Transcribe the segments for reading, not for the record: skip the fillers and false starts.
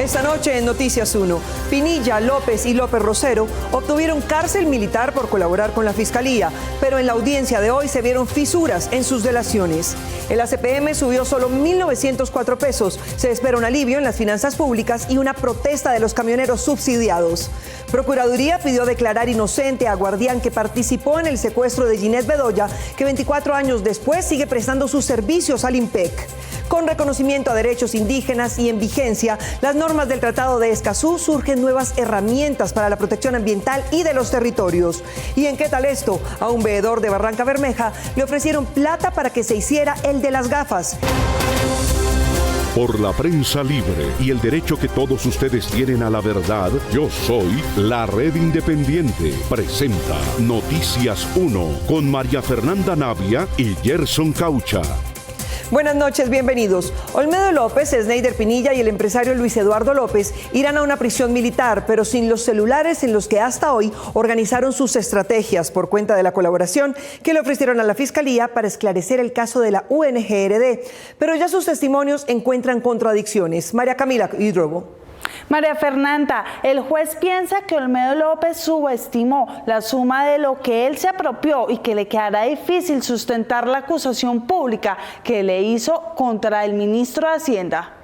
Esta noche en Noticias 1, Pinilla, López y López Rosero obtuvieron cárcel militar por colaborar con la Fiscalía, pero en la audiencia de hoy se vieron fisuras en sus delaciones. El ACPM subió solo 1.904 pesos. Se espera un alivio en las finanzas públicas y una protesta de los camioneros subsidiados. Procuraduría pidió declarar inocente a guardián que participó en el secuestro de Ginette Bedoya, que 24 años después sigue prestando sus servicios al IMPEC. Con reconocimiento a derechos indígenas y en vigencia, las normas del Tratado de Escazú, surgen nuevas herramientas para la protección ambiental y de los territorios. ¿Y en qué tal esto? A un veedor de Barranca Bermeja le ofrecieron plata para que se hiciera el de las gafas. Por la prensa libre y el derecho que todos ustedes tienen a la verdad, Yo Soy la Red Independiente. Presenta Noticias 1 con María Fernanda Navia y Gerson Caucha. Buenas noches, bienvenidos. Olmedo López, Sneider Pinilla y el empresario Luis Eduardo López irán a una prisión militar, pero sin los celulares en los que hasta hoy organizaron sus estrategias por cuenta de la colaboración que le ofrecieron a la Fiscalía para esclarecer el caso de la UNGRD. Pero ya sus testimonios encuentran contradicciones. María Camila Hidrobo. María Fernanda, el juez piensa que Olmedo López subestimó la suma de lo que él se apropió y que le quedará difícil sustentar la acusación pública que le hizo contra el ministro de Hacienda.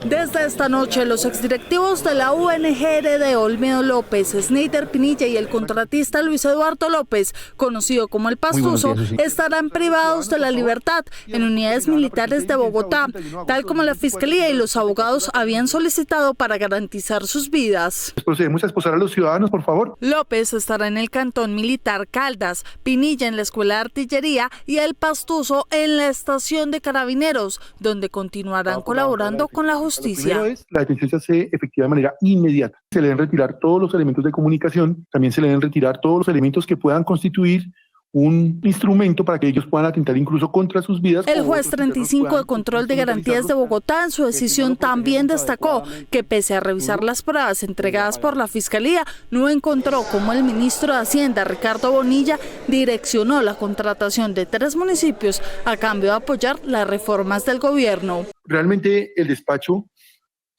Desde esta noche, los exdirectivos de la UNGRD, Olmedo López, Sneider Pinilla y el contratista Luis Eduardo López, conocido como El Pastuso, estarán privados de la libertad en unidades militares de Bogotá, tal como la Fiscalía y los abogados habían solicitado para garantizar sus vidas. Procedemos a esposar a los ciudadanos, por favor. López estará en el Cantón Militar Caldas, Pinilla en la Escuela de Artillería y El Pastuso en la Estación de Carabineros, donde continuarán colaborando con la justicia. Lo primero es, la detención se hace efectiva de manera inmediata. Se le deben retirar todos los elementos de comunicación, también se le deben retirar todos los elementos que puedan constituir un instrumento para que ellos puedan atentar incluso contra sus vidas. El juez 35 de Control de Garantías de Bogotá en su decisión también destacó que pese a revisar las pruebas entregadas por la Fiscalía, no encontró cómo el ministro de Hacienda, Ricardo Bonilla, direccionó la contratación de 3 municipios a cambio de apoyar las reformas del gobierno. Realmente el despacho,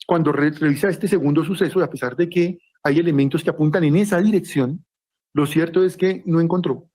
cuando revisa este segundo suceso, a pesar de que hay elementos que apuntan en esa dirección, lo cierto es que no encontró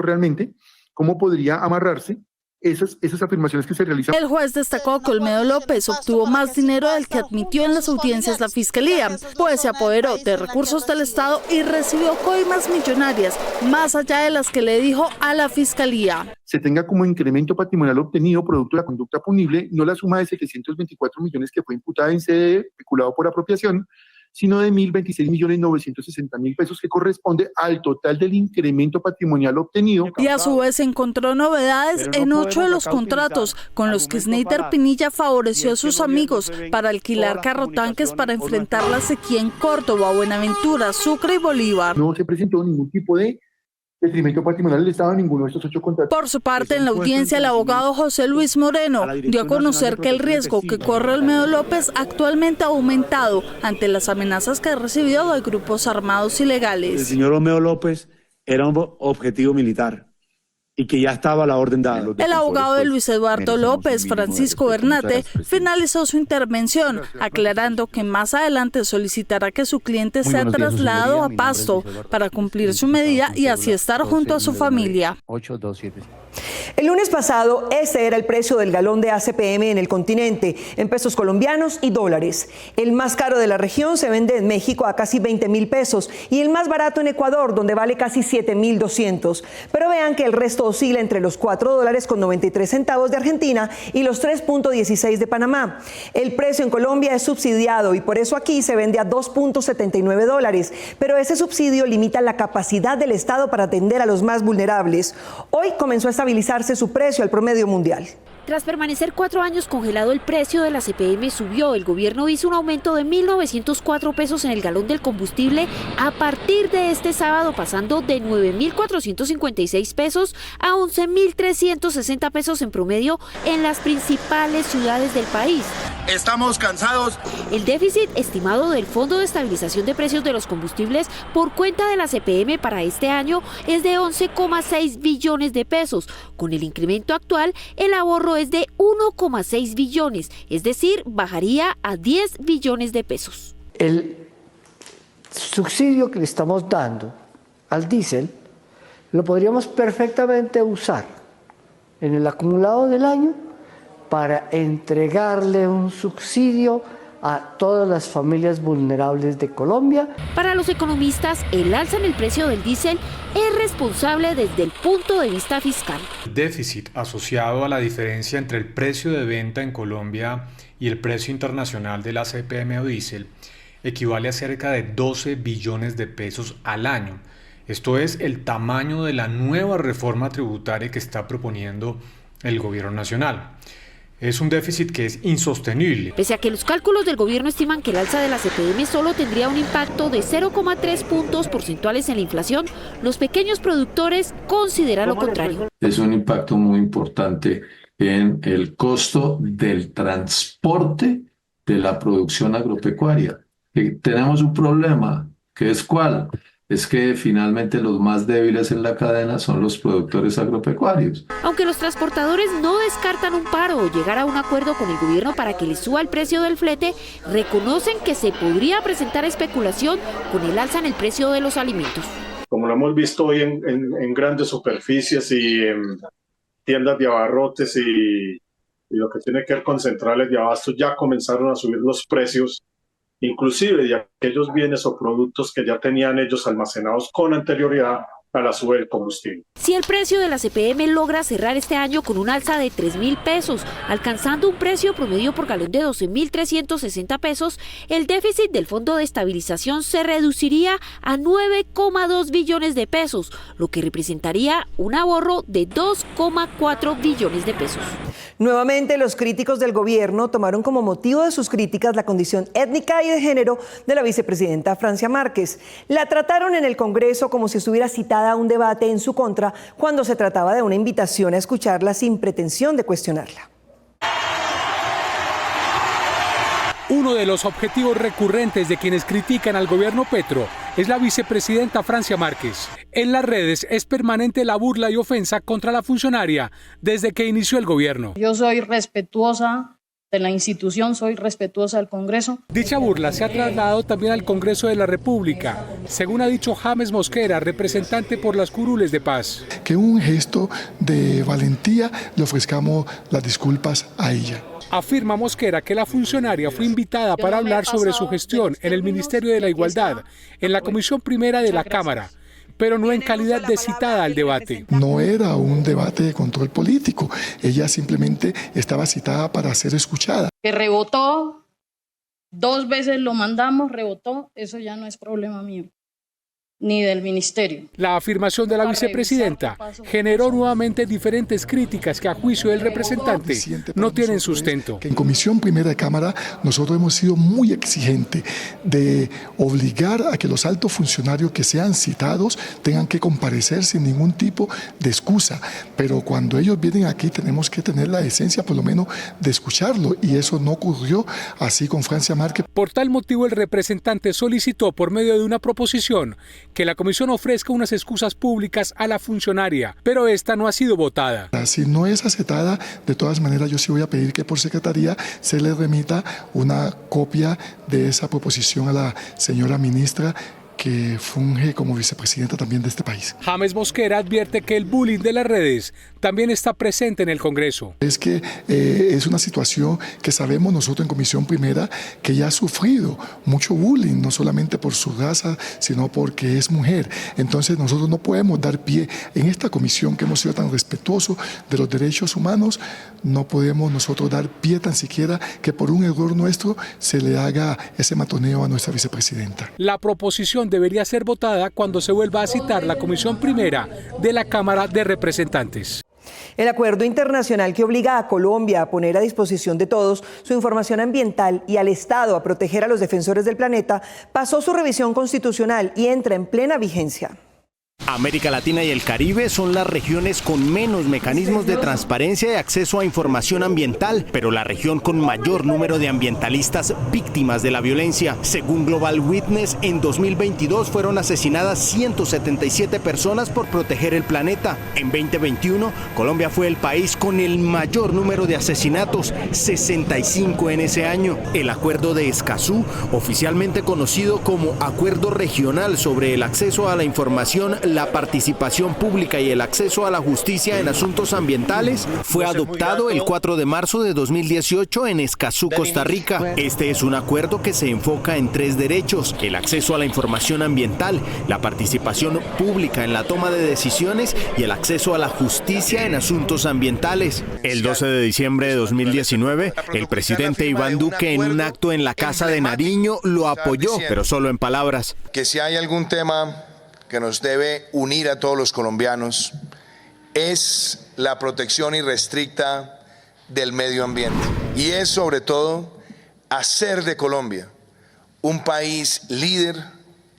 realmente cómo podría amarrarse esas afirmaciones que se realizan. El juez destacó que Olmedo López obtuvo más dinero del que admitió en las audiencias la Fiscalía, pues se apoderó de recursos del Estado y recibió coimas millonarias, más allá de las que le dijo a la Fiscalía. Se tenga como incremento patrimonial obtenido producto de la conducta punible, no la suma de 724 millones que fue imputada en sede peculado por apropiación, sino de 1.026.960.000 pesos que corresponde al total del incremento patrimonial obtenido. Y a su vez encontró novedades en 8 de los contratos con los que Sneider Pinilla favoreció a sus amigos para alquilar carrotanques para enfrentar la sequía en Córdoba, Buenaventura, Sucre y Bolívar. No se presentó ningún tipo de detrimento patrimonial del Estado en ninguno de estos 8 contratos. Por su parte, en la audiencia, el abogado José Luis Moreno dio a conocer que el riesgo que corre Olmedo López actualmente ha aumentado ante las amenazas que ha recibido de grupos armados ilegales. El señor Olmedo López era un objetivo militar y que ya estaba a la orden dada. El abogado de Luis Eduardo López, Francisco Bernate, finalizó su intervención, aclarando que más adelante solicitará que su cliente sea trasladado a Pasto para cumplir su medida y así estar junto a su familia. El lunes pasado, este era el precio del galón de ACPM en el continente, en pesos colombianos y dólares. El más caro de la región se vende en México a casi 20.000 pesos y el más barato en Ecuador, donde vale casi 7.200. Pero vean que el resto oscila entre los $4.93 de Argentina y los 3.16 de Panamá. El precio en Colombia es subsidiado y por eso aquí se vende a $2.79, pero ese subsidio limita la capacidad del Estado para atender a los más vulnerables. Hoy comenzó a estabilizarse su precio al promedio mundial. Tras permanecer 4 años congelado, el precio de la CPM subió. El gobierno hizo un aumento de 1.904 pesos en el galón del combustible a partir de este sábado, pasando de 9.456 pesos a 11.360 pesos en promedio en las principales ciudades del país. Estamos cansados. El déficit estimado del Fondo de Estabilización de Precios de los Combustibles por cuenta de la CPM para este año es de 11,6 billones de pesos. Con el incremento actual, el ahorro es de 1,6 billones, es decir, bajaría a 10 billones de pesos. El subsidio que le estamos dando al diésel lo podríamos perfectamente usar en el acumulado del año para entregarle un subsidio a todas las familias vulnerables de Colombia. Para los economistas, el alza en el precio del diésel es responsable desde el punto de vista fiscal. El déficit asociado a la diferencia entre el precio de venta en Colombia y el precio internacional de la CPM o diésel equivale a cerca de 12 billones de pesos al año. Esto es el tamaño de la nueva reforma tributaria que está proponiendo el gobierno nacional. Es un déficit que es insostenible. Pese a que los cálculos del gobierno estiman que el alza de la CPM solo tendría un impacto de 0,3 puntos porcentuales en la inflación, los pequeños productores consideran lo contrario. Es un impacto muy importante en el costo del transporte de la producción agropecuaria. Tenemos un problema, ¿que es cuál? Es que finalmente los más débiles en la cadena son los productores agropecuarios. Aunque los transportadores no descartan un paro o llegar a un acuerdo con el gobierno para que les suba el precio del flete, reconocen que se podría presentar especulación con el alza en el precio de los alimentos. Como lo hemos visto hoy en grandes superficies y en tiendas de abarrotes y lo que tiene que ver con centrales de abasto, ya comenzaron a subir los precios, inclusive de aquellos bienes o productos que ya tenían ellos almacenados con anterioridad a la suba del combustible. Si el precio de la CPM logra cerrar este año con un alza de 3.000 pesos, alcanzando un precio promedio por galón de 12.360 pesos, el déficit del Fondo de Estabilización se reduciría a 9,2 billones de pesos, lo que representaría un ahorro de 2,4 billones de pesos. Nuevamente, los críticos del gobierno tomaron como motivo de sus críticas la condición étnica y de género de la vicepresidenta Francia Márquez. La trataron en el Congreso como si estuviera citada a un debate en su contra, cuando se trataba de una invitación a escucharla sin pretensión de cuestionarla. Uno de los objetivos recurrentes de quienes critican al gobierno Petro es la vicepresidenta Francia Márquez. En las redes es permanente la burla y ofensa contra la funcionaria desde que inició el gobierno. Yo soy respetuosa de la institución, soy respetuosa del Congreso. Dicha burla se ha trasladado también al Congreso de la República, según ha dicho James Mosquera, representante por las curules de paz. Que un gesto de valentía le ofrezcamos las disculpas a ella. Afirma Mosquera que la funcionaria fue invitada para hablar sobre su gestión en el Ministerio de la Igualdad, en la Comisión Primera de la Cámara, pero no en calidad de citada al debate. No era un debate de control político, ella simplemente estaba citada para ser escuchada. Que rebotó, 2 veces lo mandamos, rebotó, eso ya no es problema mío, ni del ministerio. La afirmación de la vicepresidenta generó nuevamente diferentes críticas que a juicio del representante no tienen sustento. En Comisión Primera de Cámara nosotros hemos sido muy exigentes de obligar a que los altos funcionarios que sean citados tengan que comparecer sin ningún tipo de excusa, pero cuando ellos vienen aquí tenemos que tener la decencia por lo menos de escucharlo, y eso no ocurrió así con Francia Márquez. Por tal motivo el representante solicitó por medio de una proposición que la comisión ofrezca unas excusas públicas a la funcionaria, pero esta no ha sido votada. Si no es aceptada, de todas maneras yo sí voy a pedir que por secretaría se le remita una copia de esa proposición a la señora ministra que funge como vicepresidenta también de este país. James Mosquera advierte que el bullying de las redes también está presente en el Congreso. Es que es una situación que sabemos nosotros en Comisión Primera que ya ha sufrido mucho bullying, no solamente por su raza, sino porque es mujer. Entonces nosotros no podemos dar pie en esta comisión que hemos sido tan respetuosos de los derechos humanos, no podemos nosotros dar pie tan siquiera que por un error nuestro se le haga ese matoneo a nuestra vicepresidenta. La proposición debería ser votada cuando se vuelva a citar la Comisión Primera de la Cámara de Representantes. El acuerdo internacional que obliga a Colombia a poner a disposición de todos su información ambiental y al Estado a proteger a los defensores del planeta pasó su revisión constitucional y entra en plena vigencia. América Latina y el Caribe son las regiones con menos mecanismos de transparencia y acceso a información ambiental, pero la región con mayor número de ambientalistas víctimas de la violencia. Según Global Witness, en 2022 fueron asesinadas 177 personas por proteger el planeta. En 2021, Colombia fue el país con el mayor número de asesinatos, 65 en ese año. El Acuerdo de Escazú, oficialmente conocido como Acuerdo Regional sobre el acceso a la información, la participación pública y el acceso a la justicia en asuntos ambientales, fue adoptado el 4 de marzo de 2018 en Escazú, Costa Rica. Este es un acuerdo que se enfoca en 3 derechos: el acceso a la información ambiental, la participación pública en la toma de decisiones y el acceso a la justicia en asuntos ambientales. El 12 de diciembre de 2019, el presidente Iván Duque, en un acto en la Casa de Nariño, lo apoyó, pero solo en palabras. Que si hay algún tema que nos debe unir a todos los colombianos es la protección irrestricta del medio ambiente, y es sobre todo hacer de Colombia un país líder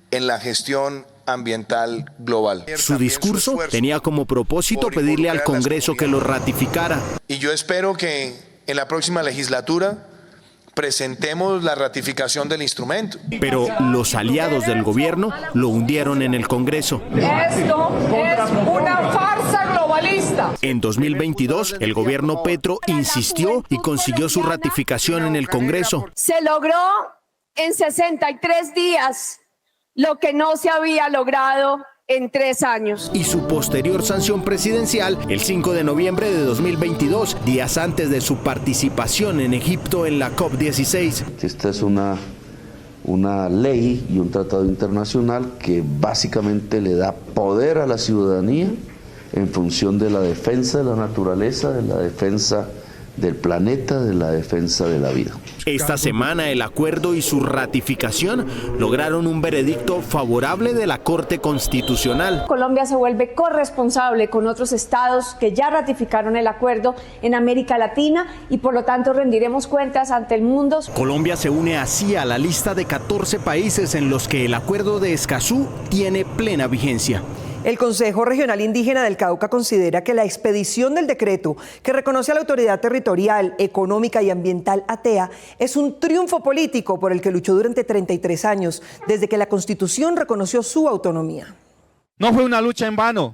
en la gestión ambiental global. Su discurso tenía como propósito pedirle al Congreso que lo ratificara. Y yo espero que en la próxima legislatura presentemos la ratificación del instrumento. Pero los aliados del gobierno lo hundieron en el Congreso. Esto es una farsa globalista. En 2022, el gobierno Petro insistió y consiguió su ratificación en el Congreso. Se logró en 63 días lo que no se había logrado en 3 años. Y su posterior sanción presidencial el 5 de noviembre de 2022, días antes de su participación en Egipto en la COP16. Esta es una ley y un tratado internacional que básicamente le da poder a la ciudadanía en función de la defensa de la naturaleza, de la defensa del planeta, de la defensa de la vida. Esta semana el acuerdo y su ratificación lograron un veredicto favorable de la Corte Constitucional. Colombia se vuelve corresponsable con otros estados que ya ratificaron el acuerdo en América Latina y por lo tanto rendiremos cuentas ante el mundo. Colombia se une así a la lista de 14 países en los que el Acuerdo de Escazú tiene plena vigencia. El Consejo Regional Indígena del Cauca considera que la expedición del decreto que reconoce a la Autoridad Territorial, Económica y Ambiental ATEA es un triunfo político por el que luchó durante 33 años, desde que la Constitución reconoció su autonomía. No fue una lucha en vano,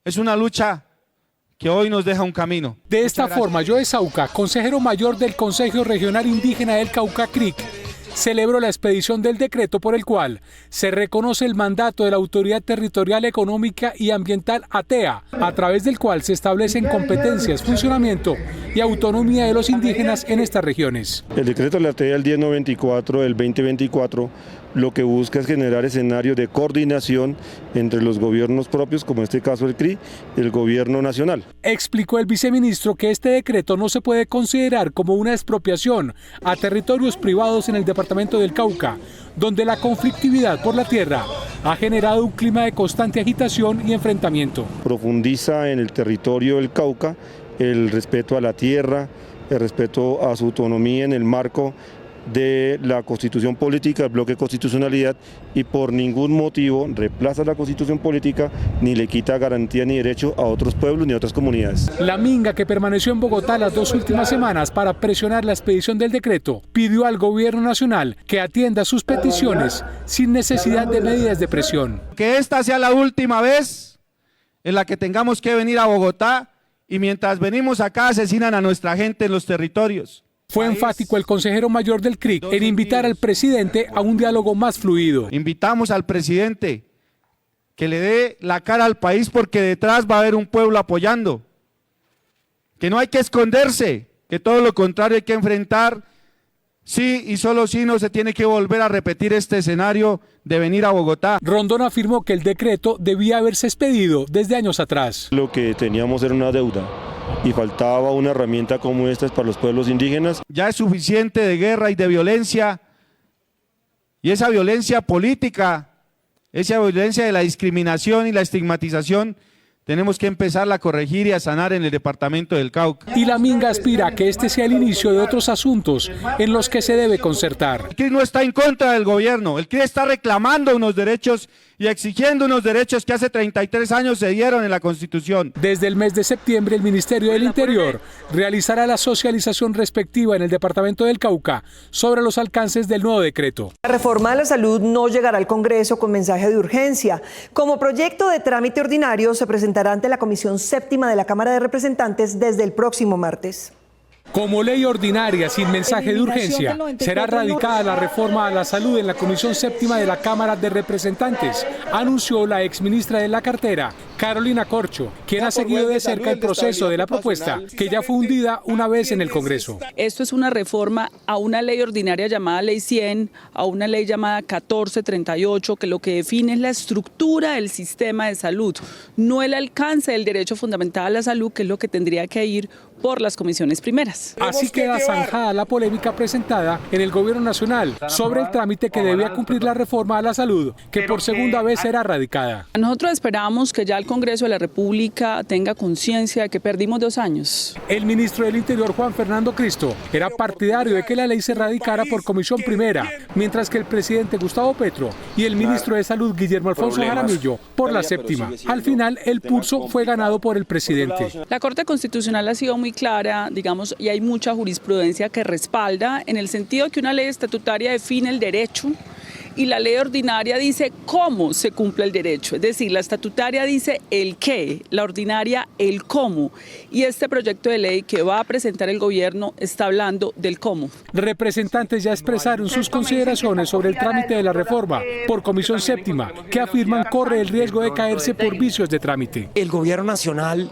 es una lucha que hoy nos deja un camino. De esta forma, Joe Sauca, consejero mayor del Consejo Regional Indígena del Cauca CRIC, celebró la expedición del decreto por el cual se reconoce el mandato de la Autoridad Territorial Económica y Ambiental ATEA, a través del cual se establecen competencias, funcionamiento y autonomía de los indígenas en estas regiones. El decreto de la ATEA, el 1094 del 2024, lo que busca es generar escenarios de coordinación entre los gobiernos propios, como en este caso el CRI, y el gobierno nacional. Explicó el viceministro que este decreto no se puede considerar como una expropiación a territorios privados en el departamento del Cauca, donde la conflictividad por la tierra ha generado un clima de constante agitación y enfrentamiento. Profundiza en el territorio del Cauca el respeto a la tierra, el respeto a su autonomía en el marco de la Constitución Política, el bloque de constitucionalidad, y por ningún motivo reemplaza la Constitución Política ni le quita garantía ni derecho a otros pueblos ni a otras comunidades. La Minga, que permaneció en Bogotá las 2 últimas semanas para presionar la expedición del decreto, pidió al gobierno nacional que atienda sus peticiones sin necesidad de medidas de presión. Que esta sea la última vez en la que tengamos que venir a Bogotá y mientras venimos acá asesinan a nuestra gente en los territorios. Fue enfático el consejero mayor del CRIC en invitar al presidente a un diálogo más fluido. Invitamos al presidente que le dé la cara al país porque detrás va a haber un pueblo apoyando. Que no hay que esconderse, que todo lo contrario hay que enfrentar. Sí y solo sí no se tiene que volver a repetir este escenario de venir a Bogotá. Rondón afirmó que el decreto debía haberse expedido desde años atrás. Lo que teníamos era una deuda y faltaba una herramienta como esta para los pueblos indígenas. Ya es suficiente de guerra y de violencia, y esa violencia política, esa violencia de la discriminación y la estigmatización, tenemos que empezar a corregir y a sanar en el departamento del Cauca. Y la Minga aspira a que este sea el inicio de otros asuntos en los que se debe concertar. El CRIS no está en contra del gobierno, el CRIS está reclamando unos derechos y exigiendo unos derechos que hace 33 años se dieron en la Constitución. Desde el mes de septiembre, el Ministerio del Interior realizará la socialización respectiva en el departamento del Cauca sobre los alcances del nuevo decreto. La reforma a la salud no llegará al Congreso con mensaje de urgencia. Como proyecto de trámite ordinario, se presentará ante la Comisión Séptima de la Cámara de Representantes desde el próximo martes. Como ley ordinaria sin mensaje de urgencia, será radicada la reforma a la salud en la Comisión Séptima de la Cámara de Representantes, anunció la exministra de la cartera, Carolina Corcho, quien ha seguido de cerca el proceso de la propuesta, que ya fue hundida una vez en el Congreso. Esto es una reforma a una ley ordinaria llamada Ley 100, a una ley llamada 1438, que lo que define es la estructura del sistema de salud, no el alcance del derecho fundamental a la salud, que es lo que tendría que ir por las comisiones primeras. Así queda zanjada la polémica presentada en el Gobierno Nacional sobre el trámite que debía cumplir la reforma a la salud, que por segunda vez será radicada. Nosotros esperamos que ya el Congreso de la República tenga conciencia de que perdimos 2 años. El ministro del Interior, Juan Fernando Cristo, era partidario de que la ley se radicara por comisión primera, mientras que el presidente Gustavo Petro y el ministro de Salud, Guillermo Alfonso Jaramillo, por la séptima. Al final, el pulso fue ganado por el presidente. La Corte Constitucional ha sido muy clara, digamos, y hay mucha jurisprudencia que respalda en el sentido que una ley estatutaria define el derecho y la ley ordinaria dice cómo se cumple el derecho. Es decir, la estatutaria dice el qué, la ordinaria el cómo. Y este proyecto de ley que va a presentar el gobierno está hablando del cómo. Representantes ya expresaron sus consideraciones sobre el trámite de la reforma por comisión séptima, que afirman corre el riesgo de caerse por vicios de trámite. El gobierno nacional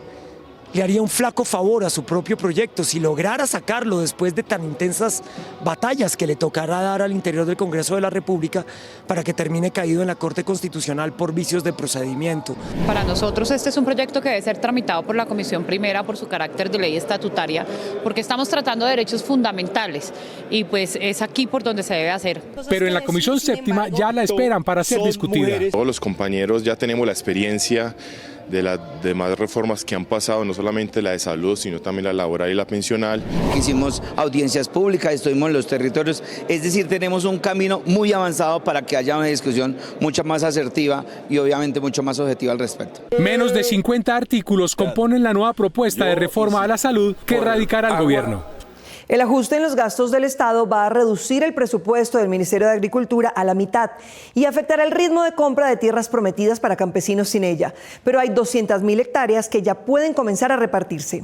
le haría un flaco favor a su propio proyecto si lograra sacarlo después de tan intensas batallas que le tocará dar al interior del Congreso de la República para que termine caído en la Corte Constitucional por vicios de procedimiento. Para nosotros este es un proyecto que debe ser tramitado por la Comisión Primera por su carácter de ley estatutaria, porque estamos tratando de derechos fundamentales y pues es aquí por donde se debe hacer. Pero en la Comisión Séptima ya la esperan para ser discutida. Todos los compañeros ya tenemos la experiencia de las demás reformas que han pasado, no solamente la de salud, sino también la laboral y la pensional. Hicimos audiencias públicas, estuvimos en los territorios, es decir, tenemos un camino muy avanzado para que haya una discusión mucho más asertiva y obviamente mucho más objetiva al respecto. Menos de 50 artículos componen la nueva propuesta de reforma a la salud que radicará el gobierno. El ajuste en los gastos del Estado va a reducir el presupuesto del Ministerio de Agricultura a la mitad y afectará el ritmo de compra de tierras prometidas para campesinos sin ella. Pero hay 200.000 hectáreas que ya pueden comenzar a repartirse.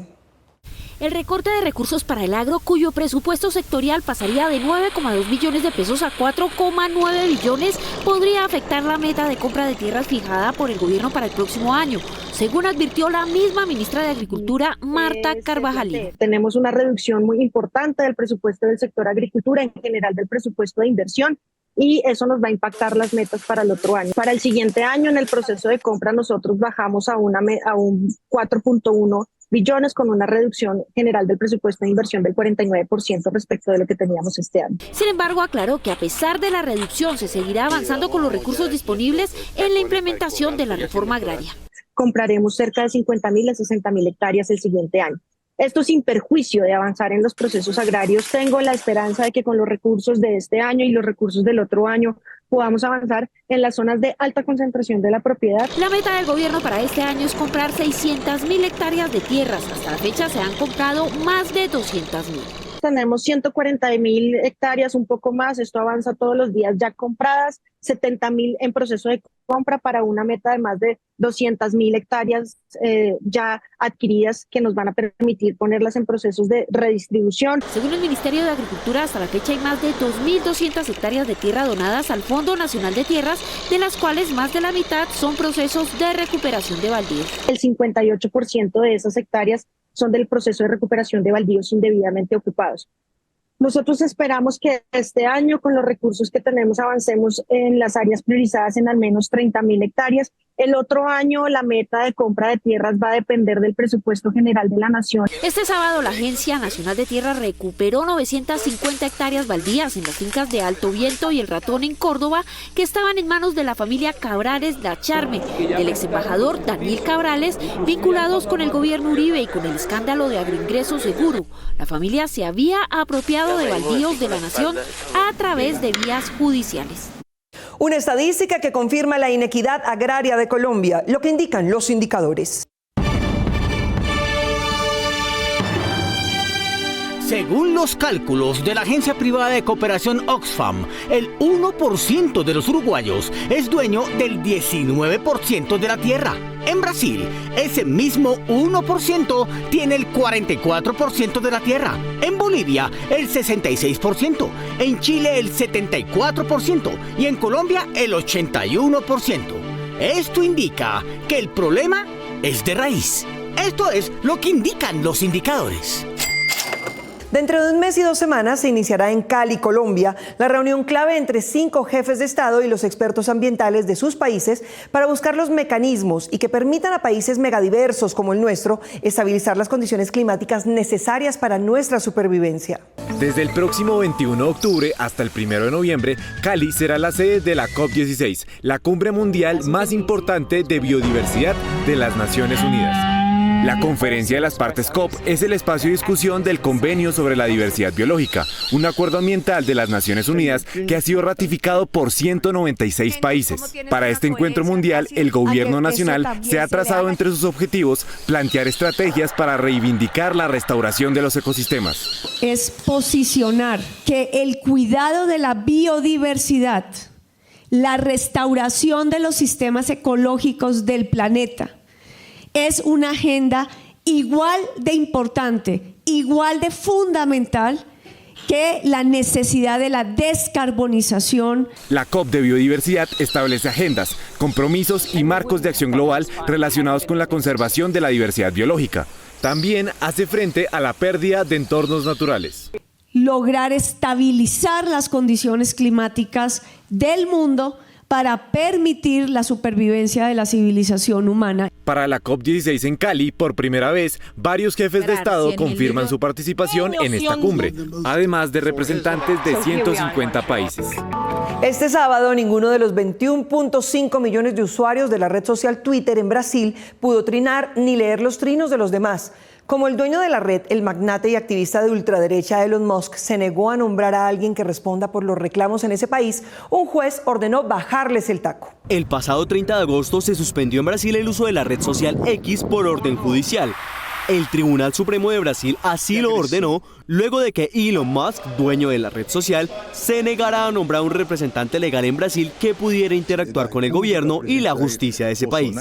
El recorte de recursos para el agro, cuyo presupuesto sectorial pasaría de 9,2 billones de pesos a 4,9 billones, podría afectar la meta de compra de tierras fijada por el gobierno para el próximo año, según advirtió la misma ministra de Agricultura, Marta Carvajal. Tenemos una reducción muy importante del presupuesto del sector agricultura, en general del presupuesto de inversión, y eso nos va a impactar las metas para el otro año. Para el siguiente año, en el proceso de compra, nosotros bajamos a un 4.1 billones con una reducción general del presupuesto de inversión del 49% respecto de lo que teníamos este año. Sin embargo, aclaró que a pesar de la reducción se seguirá avanzando con los recursos disponibles en la implementación de la reforma agraria. Compraremos cerca de 50.000 a 60.000 hectáreas el siguiente año. Esto sin perjuicio de avanzar en los procesos agrarios. Tengo la esperanza de que con los recursos de este año y los recursos del otro año podamos avanzar en las zonas de alta concentración de la propiedad. La meta del gobierno para este año es comprar 600.000 hectáreas de tierras. Hasta la fecha se han comprado más de 200.000. Tenemos 140.000 hectáreas, un poco más, esto avanza todos los días ya compradas, 70.000 en proceso de compra para una meta de más de 200.000 hectáreas ya adquiridas que nos van a permitir ponerlas en procesos de redistribución. Según el Ministerio de Agricultura, hasta la fecha hay más de 2.200 hectáreas de tierra donadas al Fondo Nacional de Tierras, de las cuales más de la mitad son procesos de recuperación de baldíos. El 58% de esas hectáreas son del proceso de recuperación de baldíos indebidamente ocupados. Nosotros esperamos que este año, con los recursos que tenemos, avancemos en las áreas priorizadas en al menos 30.000 hectáreas El otro año la meta de compra de tierras va a depender del presupuesto general de la Nación. Este sábado la Agencia Nacional de Tierra recuperó 950 hectáreas baldías en las fincas de Alto Viento y El Ratón en Córdoba, que estaban en manos de la familia Cabrales Lacharme, del ex embajador Daniel Cabrales, vinculados con el gobierno Uribe y con el escándalo de Agroingreso Seguro. La familia se había apropiado de baldíos de la nación a través de vías judiciales. Una estadística que confirma la inequidad agraria de Colombia, lo que indican los indicadores. Según los cálculos de la agencia privada de cooperación Oxfam, el 1% de los uruguayos es dueño del 19% de la tierra. En Brasil, ese mismo 1% tiene el 44% de la tierra. En Bolivia, el 66%. En Chile, el 74%. Y en Colombia, el 81%. Esto indica que el problema es de raíz. Esto es lo que indican los indicadores. Dentro de un mes y 2 semanas se iniciará en Cali, Colombia, la reunión clave entre 5 jefes de Estado y los expertos ambientales de sus países para buscar los mecanismos y que permitan a países megadiversos como el nuestro estabilizar las condiciones climáticas necesarias para nuestra supervivencia. Desde el próximo 21 de octubre hasta el 1 de noviembre, Cali será la sede de la COP16, la cumbre mundial más importante de biodiversidad de las Naciones Unidas. La Conferencia de las Partes COP es el espacio de discusión del Convenio sobre la Diversidad Biológica, un acuerdo ambiental de las Naciones Unidas que ha sido ratificado por 196 países. Para este encuentro mundial, el gobierno nacional se ha trazado entre sus objetivos plantear estrategias para reivindicar la restauración de los ecosistemas. Es posicionar que el cuidado de la biodiversidad, la restauración de los sistemas ecológicos del planeta, es una agenda igual de importante, igual de fundamental que la necesidad de la descarbonización. La COP de Biodiversidad establece agendas, compromisos y marcos de acción global relacionados con la conservación de la diversidad biológica. También hace frente a la pérdida de entornos naturales. Lograr estabilizar las condiciones climáticas del mundo para permitir la supervivencia de la civilización humana. Para la COP16 en Cali, por primera vez, varios jefes de Estado confirman su participación en esta cumbre, además de representantes de 150 países. Este sábado, ninguno de los 21.5 millones de usuarios de la red social Twitter en Brasil pudo trinar ni leer los trinos de los demás. Como el dueño de la red, el magnate y activista de ultraderecha Elon Musk se negó a nombrar a alguien que responda por los reclamos en ese país, un juez ordenó bajarles el taco. El pasado 30 de agosto se suspendió en Brasil el uso de la red social X por orden judicial. El Tribunal Supremo de Brasil así lo ordenó luego de que Elon Musk, dueño de la red social, se negara a nombrar un representante legal en Brasil que pudiera interactuar con el gobierno y la justicia de ese país.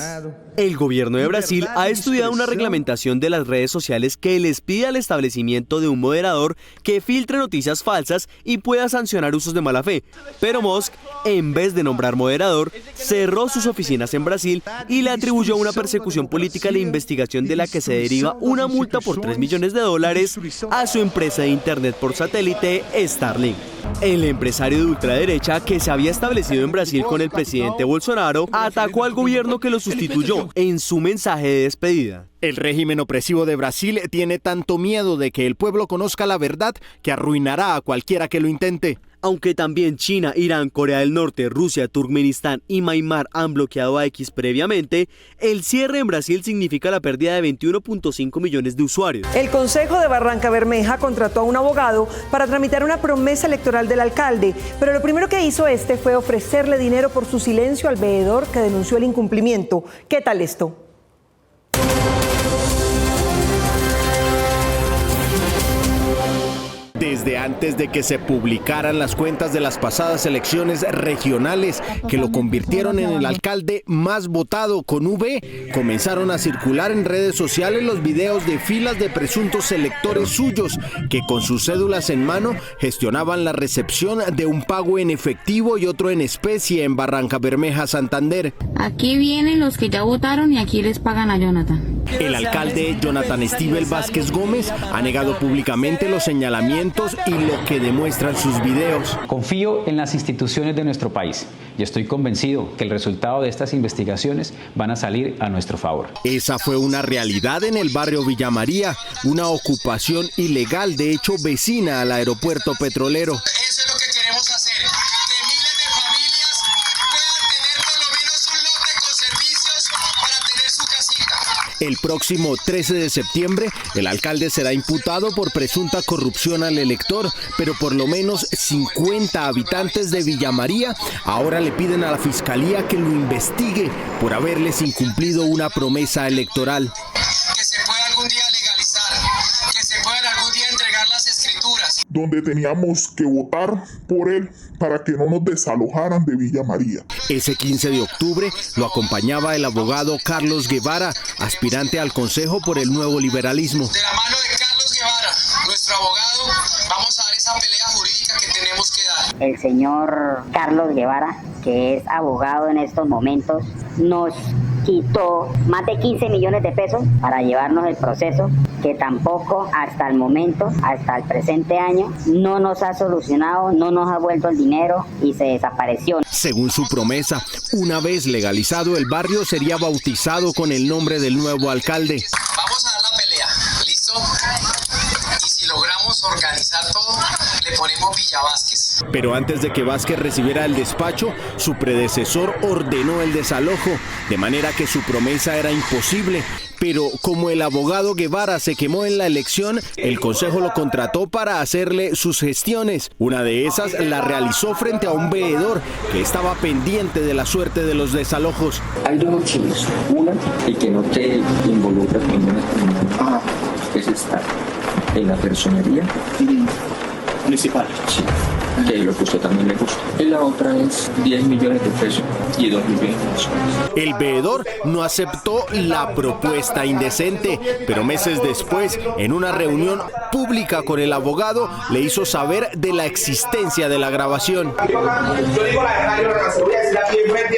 El gobierno de Brasil ha estudiado una reglamentación de las redes sociales que les pide al establecimiento de un moderador que filtre noticias falsas y pueda sancionar usos de mala fe. Pero Musk, en vez de nombrar moderador, cerró sus oficinas en Brasil y le atribuyó una persecución política a la investigación de la que se deriva una multa por $3 millones a su empresa de internet por satélite, Starlink. El empresario de ultraderecha, que se había establecido en Brasil con el presidente Bolsonaro, atacó al gobierno que lo sustituyó en su mensaje de despedida. El régimen opresivo de Brasil tiene tanto miedo de que el pueblo conozca la verdad que arruinará a cualquiera que lo intente. Aunque también China, Irán, Corea del Norte, Rusia, Turkmenistán y Myanmar han bloqueado a X previamente, el cierre en Brasil significa la pérdida de 21.5 millones de usuarios. El Consejo de Barranca Bermeja contrató a un abogado para tramitar una promesa electoral del alcalde, pero lo primero que hizo fue ofrecerle dinero por su silencio al veedor que denunció el incumplimiento. ¿Qué tal esto? Desde antes de que se publicaran las cuentas de las pasadas elecciones regionales que lo convirtieron en el alcalde más votado con V, comenzaron a circular en redes sociales los videos de filas de presuntos electores suyos que con sus cédulas en mano gestionaban la recepción de un pago en efectivo y otro en especie en Barranca Bermeja, Santander. Aquí vienen los que ya votaron y aquí les pagan a Jonathan. El alcalde Jonathan Estíbal Vázquez Gómez ha negado públicamente los señalamientos y lo que demuestran sus videos. Confío en las instituciones de nuestro país y estoy convencido que el resultado de estas investigaciones van a salir a nuestro favor. Esa fue una realidad en el barrio Villa María, una ocupación ilegal, de hecho vecina al aeropuerto petrolero. Eso es lo que queremos hacer, que miles de familias puedan tener por lo menos un lote con servicios para tener su casita. El próximo 13 de septiembre, el alcalde será imputado por presunta corrupción al elector, pero por lo menos 50 habitantes de Villa María ahora le piden a la fiscalía que lo investigue por haberles incumplido una promesa electoral. Que se pueda algún día legalizar, que se puedan algún día entregar las escrituras. Donde teníamos que votar por él para que no nos desalojaran de Villa María. Ese 15 de octubre lo acompañaba el abogado Carlos Guevara, aspirante al Consejo por el Nuevo Liberalismo. De la mano de Carlos Guevara, nuestro abogado, vamos a dar esa pelea jurídica que tenemos que dar. El señor Carlos Guevara, que es abogado en estos momentos, nos quitó más de 15 millones de pesos para llevarnos el proceso, que tampoco hasta el momento, hasta el presente año, no nos ha solucionado, no nos ha vuelto el dinero y se desapareció. Según su promesa, una vez legalizado el barrio sería bautizado con el nombre del nuevo alcalde. Vamos a dar la pelea, ¿listo? Y si logramos organizar todo, le ponemos Villa Vázquez. Pero antes de que Vázquez recibiera el despacho, su predecesor ordenó el desalojo, de manera que su promesa era imposible. Pero como el abogado Guevara se quemó en la elección, el Consejo lo contrató para hacerle sus gestiones. Una de esas la realizó frente a un veedor que estaba pendiente de la suerte de los desalojos. Hay dos opciones. Una, y que no te involucras con ninguna comunidad, es estar en la personería municipal. Sí. Que lo que usted también le gusta. Y la otra es 10 millones de pesos y 2 millones mensuales. El veedor no aceptó la propuesta indecente, pero meses después, en una reunión pública con el abogado, le hizo saber de la existencia de la grabación. Yo digo la verdad, yo lo voy a decir aquí enfrente,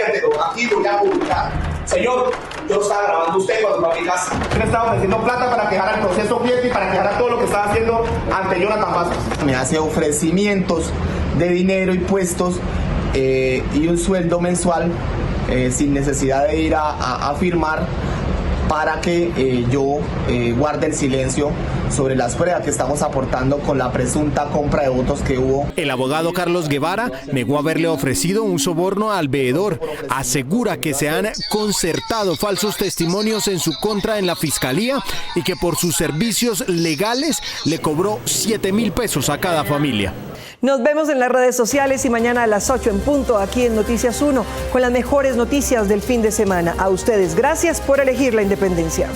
aquí voy a publicar. Señor, yo estaba grabando usted cuando va a mi casa. Yo le estaba ofreciendo plata para que dejara el proceso cliente y para que dejara todo lo que estaba haciendo ante Jonathan Vázquez. Me hace ofrecimientos de dinero y puestos y un sueldo mensual sin necesidad de ir a firmar para que yo guarde el silencio sobre las pruebas que estamos aportando con la presunta compra de votos que hubo. El abogado Carlos Guevara negó haberle ofrecido un soborno al veedor. Asegura que se han concertado falsos testimonios en su contra en la fiscalía y que por sus servicios legales le cobró 7,000 pesos a cada familia. Nos vemos en las redes sociales y mañana a las 8 en punto aquí en Noticias 1 con las mejores noticias del fin de semana. A ustedes, gracias por elegir la independencia.